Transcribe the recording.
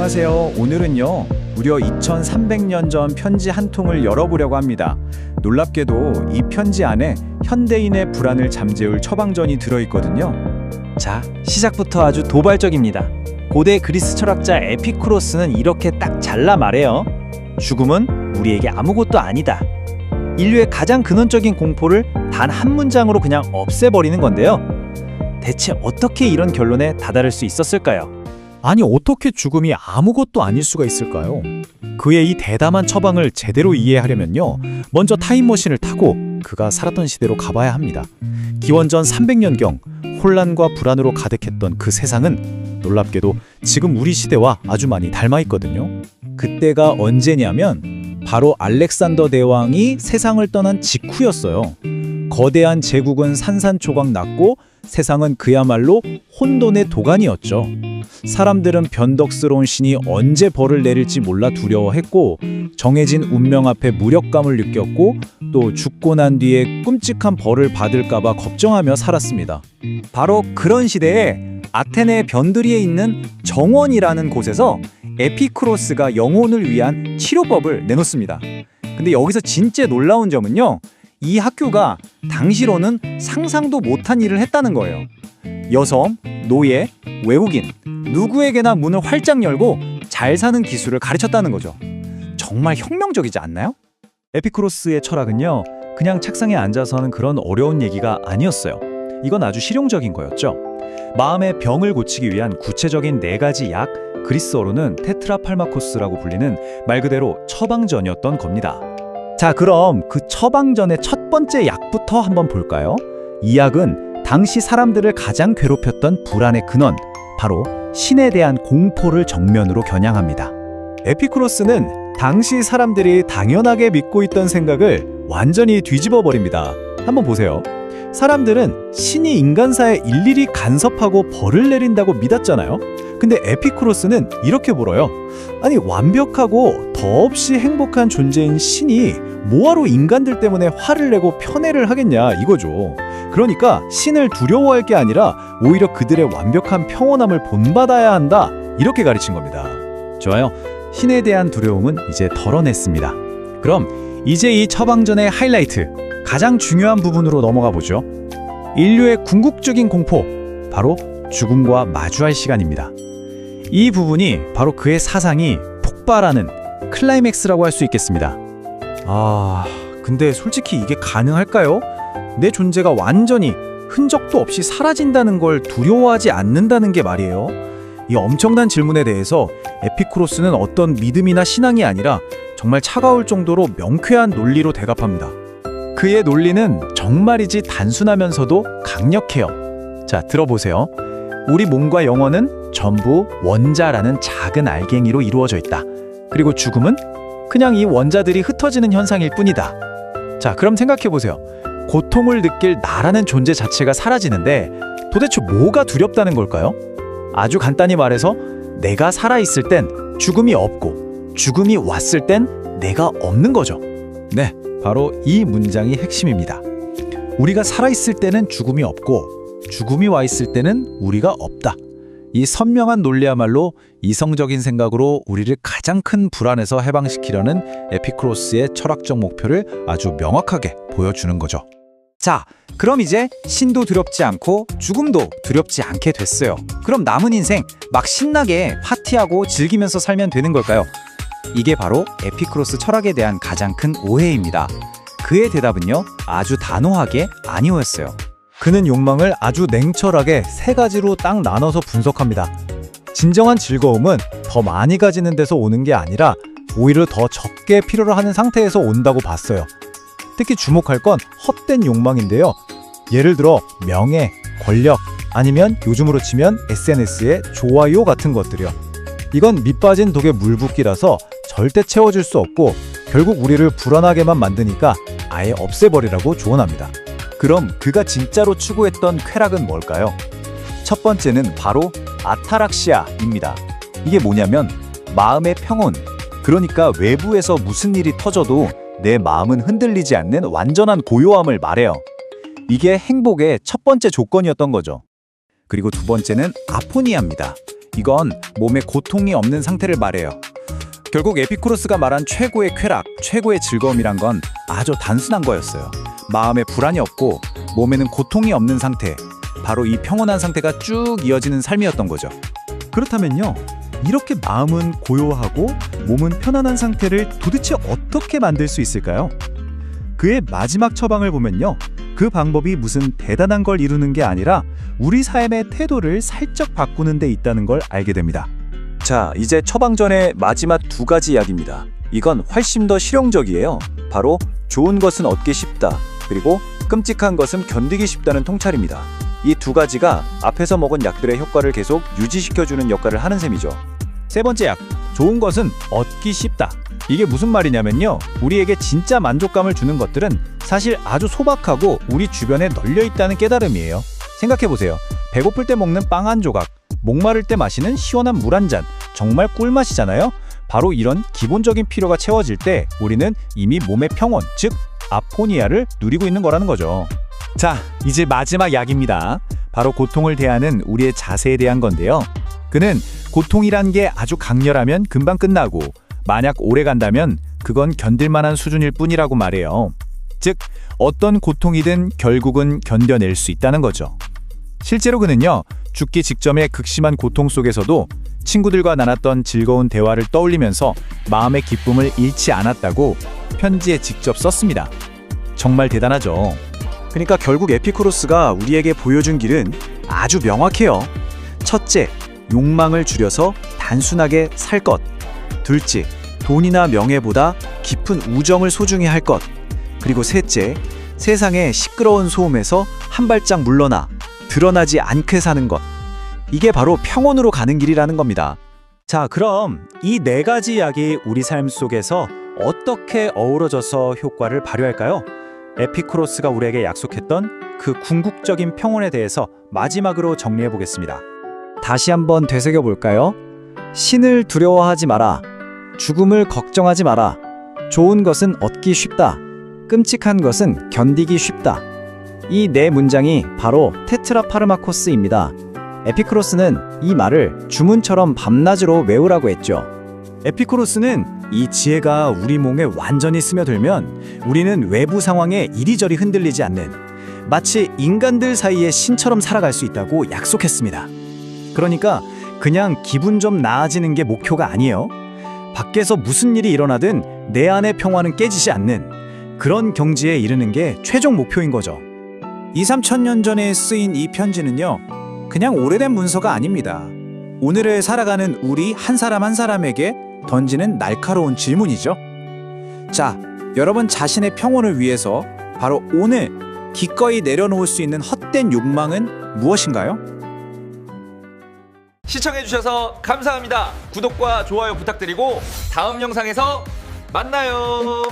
안녕하세요. 오늘은요, 무려 2300년 전 편지 한 통을 열어보려고 합니다. 놀랍게도 이 편지 안에 현대인의 불안을 잠재울 처방전이 들어있거든요. 자, 시작부터 아주 도발적입니다. 고대 그리스 철학자 에피쿠로스는 이렇게 딱 잘라 말해요. 죽음은 우리에게 아무것도 아니다. 인류의 가장 근원적인 공포를 단 한 문장으로 그냥 없애버리는 건데요. 대체 어떻게 이런 결론에 다다를 수 있었을까요? 아니, 어떻게 죽음이 아무것도 아닐 수가 있을까요? 그의 이 대담한 처방을 제대로 이해하려면요, 먼저 타임머신을 타고 그가 살았던 시대로 가봐야 합니다. 기원전 300년경 혼란과 불안으로 가득했던 그 세상은 놀랍게도 지금 우리 시대와 아주 많이 닮아 있거든요. 그때가 언제냐면 바로 알렉산더 대왕이 세상을 떠난 직후였어요. 거대한 제국은 산산조각 났고 세상은 그야말로 혼돈의 도가니였죠. 사람들은 변덕스러운 신이 언제 벌을 내릴지 몰라 두려워했고, 정해진 운명 앞에 무력감을 느꼈고, 또 죽고 난 뒤에 끔찍한 벌을 받을까봐 걱정하며 살았습니다. 바로 그런 시대에 아테네 변두리에 있는 정원이라는 곳에서 에피쿠로스가 영혼을 위한 치료법을 내놓습니다. 근데 여기서 진짜 놀라운 점은요, 이 학교가 당시로는 상상도 못한 일을 했다는 거예요. 여성, 노예, 외국인, 누구에게나 문을 활짝 열고 잘 사는 기술을 가르쳤다는 거죠. 정말 혁명적이지 않나요? 에피쿠로스의 철학은요, 그냥 책상에 앉아서 하는 그런 어려운 얘기가 아니었어요. 이건 아주 실용적인 거였죠. 마음의 병을 고치기 위한 구체적인 4가지 약, 그리스어로는 테트라팔마코스라고 불리는 말 그대로 처방전이었던 겁니다. 자, 그럼 그 처방전의 첫 번째 약부터 한번 볼까요? 이 약은 당시 사람들을 가장 괴롭혔던 불안의 근원, 바로 신에 대한 공포를 정면으로 겨냥합니다. 에피쿠로스는 당시 사람들이 당연하게 믿고 있던 생각을 완전히 뒤집어 버립니다. 한번 보세요. 사람들은 신이 인간사에 일일이 간섭하고 벌을 내린다고 믿었잖아요. 근데 에피쿠로스는 이렇게 물어요. 아니, 완벽하고 더없이 행복한 존재인 신이 뭐하러 인간들 때문에 화를 내고 편애를 하겠냐, 이거죠. 그러니까 신을 두려워할 게 아니라 오히려 그들의 완벽한 평온함을 본받아야 한다, 이렇게 가르친 겁니다. 좋아요. 신에 대한 두려움은 이제 덜어냈습니다. 그럼 이제 이 처방전의 하이라이트, 가장 중요한 부분으로 넘어가 보죠. 인류의 궁극적인 공포, 바로 죽음과 마주할 시간입니다. 이 부분이 바로 그의 사상이 폭발하는 클라이맥스라고 할 수 있겠습니다. 근데 솔직히 이게 가능할까요? 내 존재가 완전히 흔적도 없이 사라진다는 걸 두려워하지 않는다는 게 말이에요. 이 엄청난 질문에 대해서 에피쿠로스는 어떤 믿음이나 신앙이 아니라 정말 차가울 정도로 명쾌한 논리로 대답합니다. 그의 논리는 정말이지 단순하면서도 강력해요. 자, 들어보세요. 우리 몸과 영혼은 전부 원자라는 작은 알갱이로 이루어져 있다. 그리고 죽음은 그냥 이 원자들이 흩어지는 현상일 뿐이다. 자, 그럼 생각해보세요. 고통을 느낄 나라는 존재 자체가 사라지는데 도대체 뭐가 두렵다는 걸까요? 아주 간단히 말해서 내가 살아있을 땐 죽음이 없고, 죽음이 왔을 땐 내가 없는 거죠. 네, 바로 이 문장이 핵심입니다. 우리가 살아있을 때는 죽음이 없고, 죽음이 와 있을 때는 우리가 없다. 이 선명한 논리야말로 이성적인 생각으로 우리를 가장 큰 불안에서 해방시키려는 에피쿠로스의 철학적 목표를 아주 명확하게 보여주는 거죠. 자, 그럼 이제 신도 두렵지 않고 죽음도 두렵지 않게 됐어요. 그럼 남은 인생 막 신나게 파티하고 즐기면서 살면 되는 걸까요? 이게 바로 에피쿠로스 철학에 대한 가장 큰 오해입니다. 그의 대답은요, 아주 단호하게 아니었어요. 그는 욕망을 아주 냉철하게 3가지로 딱 나눠서 분석합니다. 진정한 즐거움은 더 많이 가지는 데서 오는 게 아니라 오히려 더 적게 필요로 하는 상태에서 온다고 봤어요. 특히 주목할 건 헛된 욕망인데요. 예를 들어 명예, 권력, 아니면 요즘으로 치면 SNS의 좋아요 같은 것들이요. 이건 밑빠진 독에 물 붓기라서 절대 채워줄 수 없고 결국 우리를 불안하게만 만드니까 아예 없애버리라고 조언합니다. 그럼 그가 진짜로 추구했던 쾌락은 뭘까요? 첫 번째는 바로 아타락시아입니다. 이게 뭐냐면 마음의 평온, 그러니까 외부에서 무슨 일이 터져도 내 마음은 흔들리지 않는 완전한 고요함을 말해요. 이게 행복의 첫 번째 조건이었던 거죠. 그리고 두 번째는 아포니아입니다. 이건 몸에 고통이 없는 상태를 말해요. 결국 에피쿠로스가 말한 최고의 쾌락, 최고의 즐거움이란 건 아주 단순한 거였어요. 마음에 불안이 없고 몸에는 고통이 없는 상태, 바로 이 평온한 상태가 쭉 이어지는 삶이었던 거죠. 그렇다면요, 이렇게 마음은 고요하고 몸은 편안한 상태를 도대체 어떻게 만들 수 있을까요? 그의 마지막 처방을 보면요, 그 방법이 무슨 대단한 걸 이루는 게 아니라 우리 삶의 태도를 살짝 바꾸는 데 있다는 걸 알게 됩니다. 자, 이제 처방전의 마지막 두 가지 이야기입니다. 이건 훨씬 더 실용적이에요. 바로 좋은 것은 얻기 쉽다, 그리고 끔찍한 것은 견디기 쉽다는 통찰입니다. 이 두 가지가 앞에서 먹은 약들의 효과를 계속 유지시켜주는 역할을 하는 셈이죠. 세 번째 약, 좋은 것은 얻기 쉽다. 이게 무슨 말이냐면요, 우리에게 진짜 만족감을 주는 것들은 사실 아주 소박하고 우리 주변에 널려 있다는 깨달음이에요. 생각해보세요. 배고플 때 먹는 빵 한 조각, 목마를 때 마시는 시원한 물 한 잔, 정말 꿀맛이잖아요. 바로 이런 기본적인 필요가 채워질 때 우리는 이미 몸의 평온, 즉 아포니아를 누리고 있는 거라는 거죠. 자, 이제 마지막 약입니다. 바로 고통을 대하는 우리의 자세에 대한 건데요. 그는 고통이란 게 아주 강렬하면 금방 끝나고 만약 오래 간다면 그건 견딜만한 수준일 뿐이라고 말해요. 즉, 어떤 고통이든 결국은 견뎌낼 수 있다는 거죠. 실제로 그는요, 죽기 직전의 극심한 고통 속에서도 친구들과 나눴던 즐거운 대화를 떠올리면서 마음의 기쁨을 잃지 않았다고 편지에 직접 썼습니다. 정말 대단하죠. 그러니까 결국 에피쿠로스가 우리에게 보여준 길은 아주 명확해요. 첫째, 욕망을 줄여서 단순하게 살 것. 둘째, 돈이나 명예보다 깊은 우정을 소중히 할 것. 그리고 셋째, 세상의 시끄러운 소음에서 한 발짝 물러나 드러나지 않게 사는 것. 이게 바로 평온으로 가는 길이라는 겁니다. 자, 그럼 이 네 가지 약이 우리 삶 속에서 어떻게 어우러져서 효과를 발휘할까요? 에피쿠로스가 우리에게 약속했던 그 궁극적인 평온에 대해서 마지막으로 정리해 보겠습니다. 다시 한번 되새겨 볼까요? 신을 두려워하지 마라. 죽음을 걱정하지 마라. 좋은 것은 얻기 쉽다. 끔찍한 것은 견디기 쉽다. 이 네 문장이 바로 테트라파르마코스입니다. 에피쿠로스는 이 말을 주문처럼 밤낮으로 외우라고 했죠. 에피쿠로스는 이 지혜가 우리 몸에 완전히 스며들면 우리는 외부 상황에 이리저리 흔들리지 않는, 마치 인간들 사이의 신처럼 살아갈 수 있다고 약속했습니다. 그러니까 그냥 기분 좀 나아지는 게 목표가 아니에요. 밖에서 무슨 일이 일어나든 내 안의 평화는 깨지지 않는 그런 경지에 이르는 게 최종 목표인 거죠. 2-3천 년 전에 쓰인 이 편지는요, 그냥 오래된 문서가 아닙니다. 오늘을 살아가는 우리 한 사람 한 사람에게 던지는 날카로운 질문이죠. 자, 여러분 자신의 평온을 위해서 바로 오늘 기꺼이 내려놓을 수 있는 헛된 욕망은 무엇인가요? 시청해주셔서 감사합니다. 구독과 좋아요 부탁드리고 다음 영상에서 만나요.